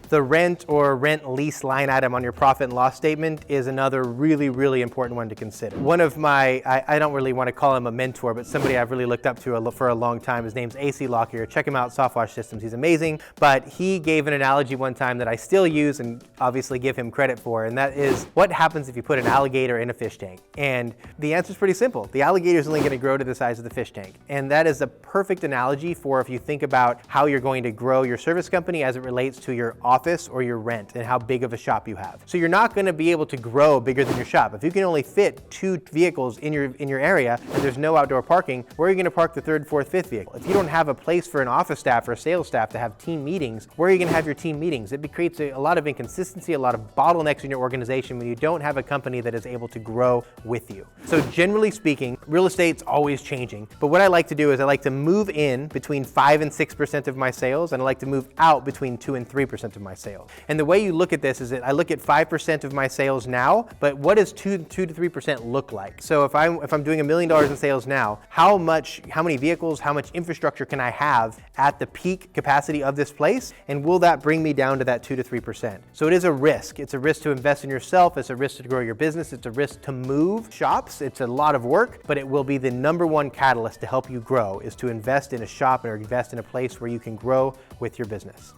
The rent or rent lease line item on your profit and loss statement is another really, really important one to consider. One of my, I don't really want to call him a mentor, but somebody I've really looked up to for a long time. His name's AC Lockyer. Check him out, Softwash Systems. He's amazing. But he gave an analogy one time that I still use and obviously give him credit for, and that is what happens if you put an alligator in a fish tank? And the answer is pretty simple. The alligator is only going to grow to the size of the fish tank. And that is a perfect analogy for if you think about how you're going to grow your service company as it relates to your office or your rent and how big of a shop you have. So you're not going to be able to grow bigger than your shop. If you can only fit 2 vehicles in your area and there's no outdoor parking, where are you going to park the 3rd, 4th, 5th vehicle? If you don't have a place for an office staff or a sales staff to have team meetings, where are you going to have your team meetings? It creates a lot of inconsistency, a lot of bottlenecks in your organization when you don't have a company that is able to grow with you. So generally speaking, real estate's always changing. But what I like to do is I like to move in between 5 and 6% of my sales, and I like to move out between 2 and 3% of my sales. And the way you look at this is that I look at 5% of my sales now, but what does 2 to 3% look like? So if I'm doing $1 million in sales now, how many vehicles, how much infrastructure can I have at the peak capacity of this place? And will that bring me down to that 2 to 3%? So it is a risk. It's a risk to invest in yourself. It's a risk to grow your business. It's a risk to move shops. It's a lot of work, but it will be the #1 catalyst to help you grow, is to invest in a shop or invest in a place where you can grow with your business.